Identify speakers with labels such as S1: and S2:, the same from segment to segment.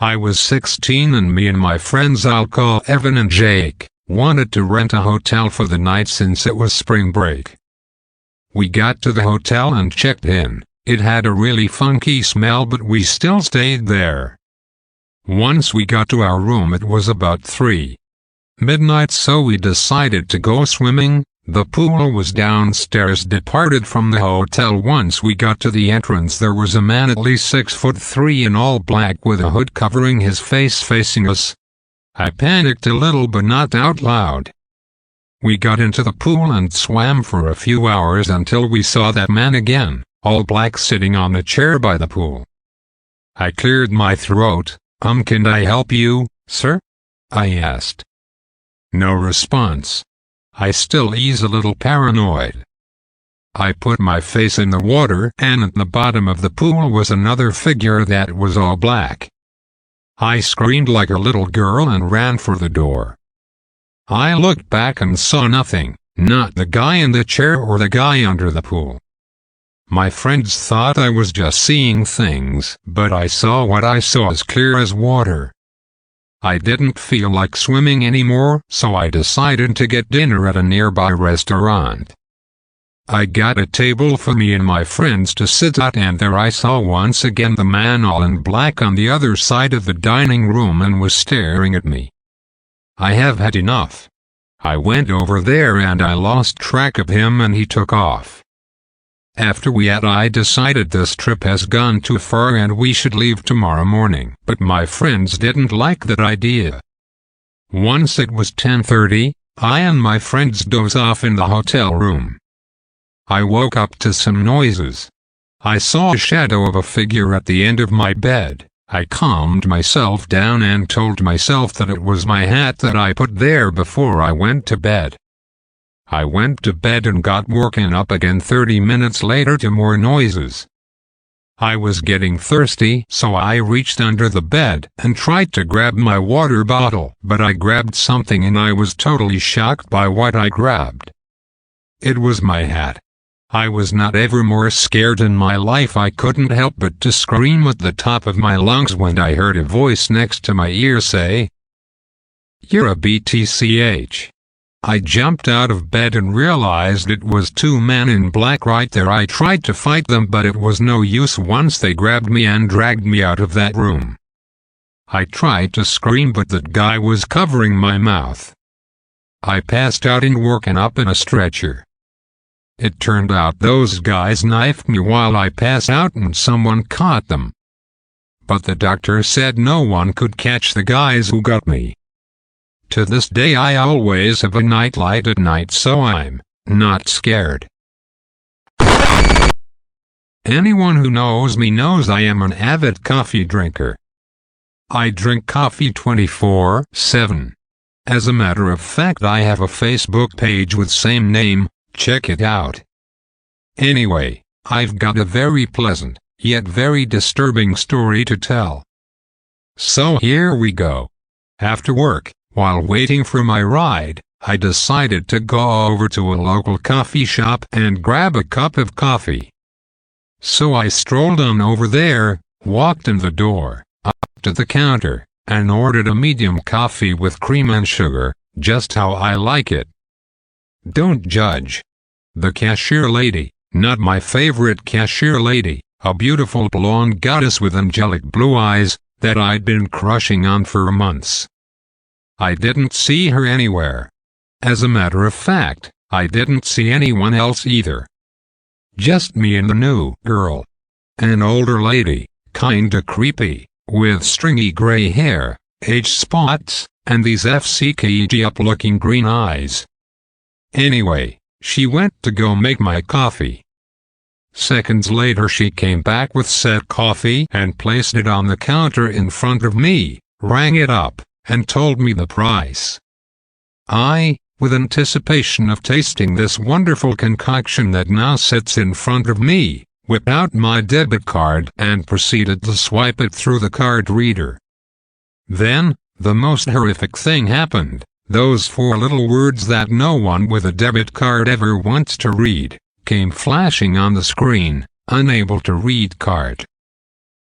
S1: I was 16 and me and my friends, I'll call Evan and Jake, wanted to rent a hotel for the night since it was spring break. We got to the hotel and checked in. It had a really funky smell, but we still stayed there. Once we got to our room it was about 3 midnight, so we decided to go swimming. The pool was downstairs. Departed from the hotel. Once we got to the entrance there was a man at least 6'3" in all black with a hood covering his face facing us. I panicked a little but not out loud. We got into the pool and swam for a few hours until we saw that man again, all black, sitting on a chair by the pool. I cleared my throat. Can I help you, sir?" I asked. No response. I still is a little paranoid. I put my face in the water, and at the bottom of the pool was another figure that was all black. I screamed like a little girl and ran for the door. I looked back and saw nothing, not the guy in the chair or the guy under the pool. My friends thought I was just seeing things, but I saw what I saw as clear as water. I didn't feel like swimming anymore, so I decided to get dinner at a nearby restaurant. I got a table for me and my friends to sit at, and there I saw once again the man all in black on the other side of the dining room and was staring at me. I have had enough. I went over there and I lost track of him and he took off. After we ate, I decided this trip has gone too far and we should leave tomorrow morning, but my friends didn't like that idea. Once it was 10:30, I and my friends dozed off in the hotel room. I woke up to some noises. I saw a shadow of a figure at the end of my bed. I calmed myself down and told myself that it was my hat that I put there before I went to bed. I went to bed and got woken up again 30 minutes later to more noises. I was getting thirsty, so I reached under the bed and tried to grab my water bottle, but I grabbed something and I was totally shocked by what I grabbed. It was my hat. I was not ever more scared in my life. I couldn't help but to scream at the top of my lungs when I heard a voice next to my ear say, "You're a BTCH." I jumped out of bed and realized it was 2 men in black right there. I tried to fight them, but it was no use once they grabbed me and dragged me out of that room. I tried to scream, but that guy was covering my mouth. I passed out and woken up in a stretcher. It turned out those guys knifed me while I passed out and someone caught them. But the doctor said no one could catch the guys who got me. To this day I always have a nightlight at night, so I'm not scared. Anyone who knows me knows I am an avid coffee drinker. I drink coffee 24/7. As a matter of fact, I have a Facebook page with same name, check it out. Anyway, I've got a very pleasant, yet very disturbing story to tell. So here we go. After work, while waiting for my ride, I decided to go over to a local coffee shop and grab a cup of coffee. So I strolled on over there, walked in the door, up to the counter, and ordered a medium coffee with cream and sugar, just how I like it. Don't judge. The cashier lady, not my favorite cashier lady, a beautiful blonde goddess with angelic blue eyes, that I'd been crushing on for months. I didn't see her anywhere. As a matter of fact, I didn't see anyone else either. Just me and the new girl. An older lady, kinda creepy, with stringy gray hair, age spots, and these FCKG up-looking green eyes. Anyway, she went to go make my coffee. Seconds later she came back with said coffee and placed it on the counter in front of me, rang it up, and told me the price. I, with anticipation of tasting this wonderful concoction that now sits in front of me, whipped out my debit card and proceeded to swipe it through the card reader. Then, the most horrific thing happened. Those 4 little words that no one with a debit card ever wants to read, came flashing on the screen, unable to read card.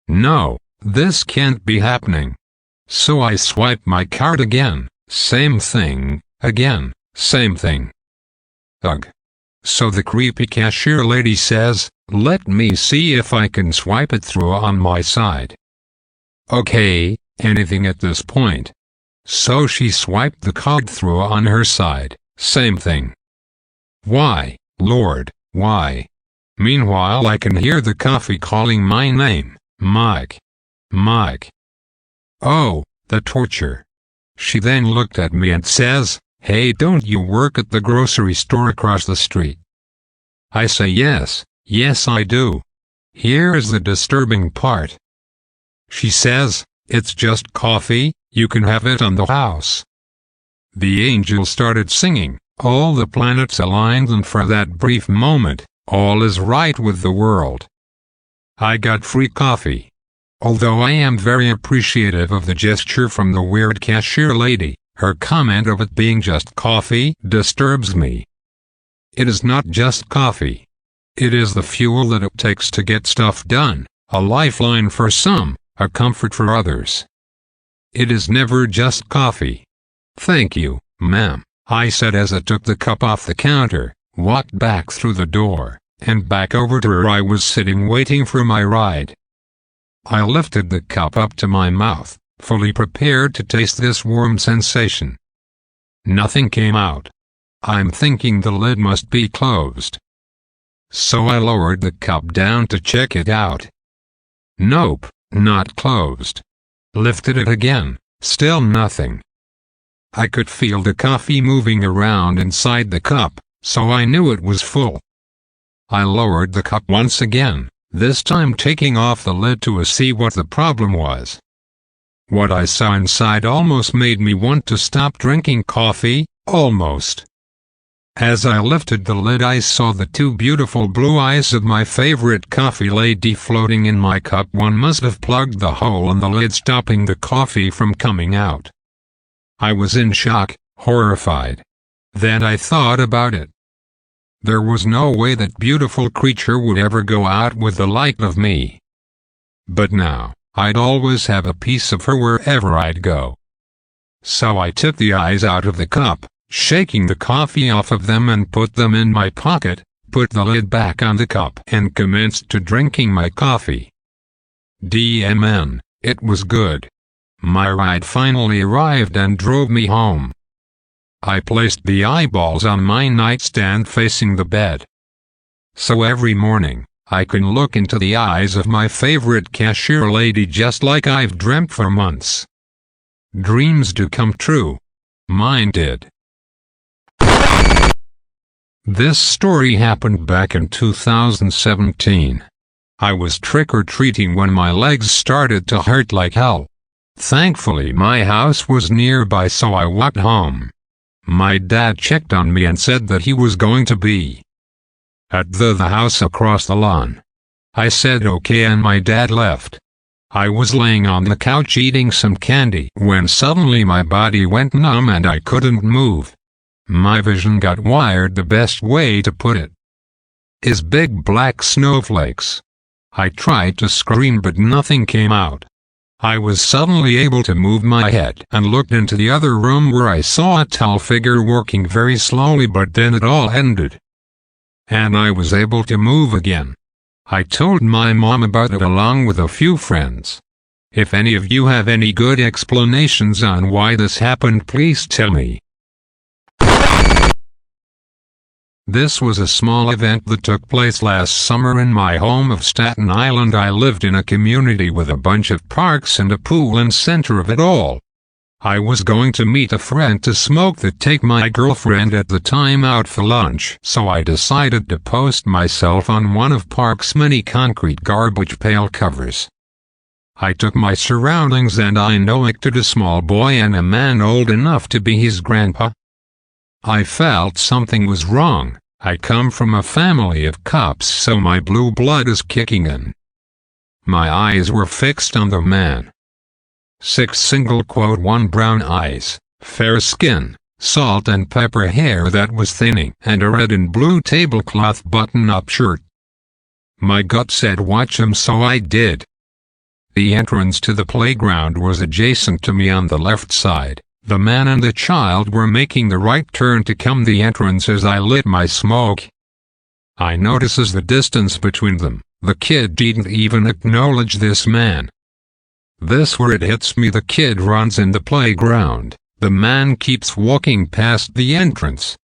S1: No, this can't be happening. So I swiped my card again, same thing, again, same thing. Ugh. So the creepy cashier lady says, "Let me see if I can swipe it through on my side." Okay, anything at this point. So she swiped the card through on her side, same thing. Why, Lord, why? Meanwhile I can hear the coffee calling my name, Mike. Mike. Oh, the torture. She then looked at me and says, "Hey, don't you work at the grocery store across the street?" I say yes, yes I do. Here is the disturbing part. She says, "It's just coffee, you can have it on the house." The angel started singing, all the planets aligned, and for that brief moment, all is right with the world. I got free coffee. Although I am very appreciative of the gesture from the weird cashier lady, her comment of it being just coffee disturbs me. It is not just coffee. It is the fuel that it takes to get stuff done, a lifeline for some, a comfort for others. It is never just coffee. "Thank you, ma'am," I said as I took the cup off the counter, walked back through the door, and back over to where I was sitting waiting for my ride. I lifted the cup up to my mouth, fully prepared to taste this warm sensation. Nothing came out. I'm thinking the lid must be closed. So I lowered the cup down to check it out. Nope, not closed. Lifted it again, still nothing. I could feel the coffee moving around inside the cup, so I knew it was full. I lowered the cup once again, this time taking off the lid to see what the problem was. What I saw inside almost made me want to stop drinking coffee, almost. As I lifted the lid, I saw the two beautiful blue eyes of my favorite coffee lady floating in my cup. One must have plugged the hole in the lid, stopping the coffee from coming out. I was in shock, horrified. Then I thought about it. There was no way that beautiful creature would ever go out with the like of me. But now, I'd always have a piece of her wherever I'd go. So I took the eyes out of the cup, shaking the coffee off of them, and put them in my pocket, put the lid back on the cup, and commenced to drinking my coffee. DMN, it was good. My ride finally arrived and drove me home. I placed the eyeballs on my nightstand facing the bed. So every morning, I can look into the eyes of my favorite cashier lady just like I've dreamt for months. Dreams do come true. Mine did. This story happened back in 2017. I was trick-or-treating when my legs started to hurt like hell. Thankfully my house was nearby, so I walked home. My dad checked on me and said that he was going to be at the house across the lawn. I said okay, and my dad left. I was laying on the couch eating some candy when suddenly my body went numb and I couldn't move. My vision got wired, the best way to put it is big black snowflakes. I tried to scream but nothing came out. I was suddenly able to move my head and looked into the other room where I saw a tall figure walking very slowly, but then it all ended. And I was able to move again. I told my mom about it along with a few friends. If any of you have any good explanations on why this happened, please tell me. This was a small event that took place last summer in my home of Staten Island. I lived in a community with a bunch of parks and a pool in center of it all. I was going to meet a friend to smoke to take my girlfriend at the time out for lunch, so I decided to post myself on one of park's many concrete garbage pail covers. I took my surroundings and I noticed a small boy and a man old enough to be his grandpa. I felt something was wrong. I come from a family of cops, so my blue blood is kicking in. My eyes were fixed on the man. 1 brown eyes, fair skin, salt and pepper hair that was thinning, and a red and blue tablecloth button-up shirt. My gut said watch him, so I did. The entrance to the playground was adjacent to me on the left side. The man and the child were making the right turn to come the entrance as I lit my smoke. I notices the distance between them. The kid didn't even acknowledge this man. This where it hits me. The kid runs in the playground. The man keeps walking past the entrance.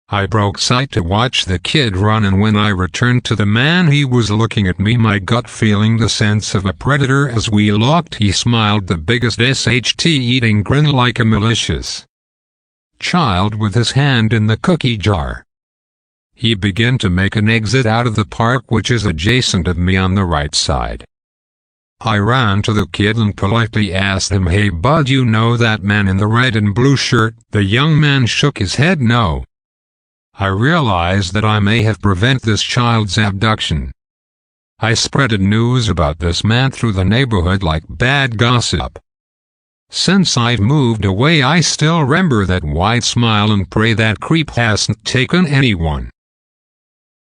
S1: I broke sight to watch the kid run, and when I returned to the man, he was looking at me, my gut feeling the sense of a predator. As we locked, he smiled the biggest SHT-eating grin like a malicious child with his hand in the cookie jar. He began to make an exit out of the park, which is adjacent of me on the right side. I ran to the kid and politely asked him, "Hey bud, you know that man in the red and blue shirt?" The young man shook his head no. I realized that I may have prevented this child's abduction. I spreaded news about this man through the neighborhood like bad gossip. Since I've moved away, I still remember that wide smile and pray that creep hasn't taken anyone.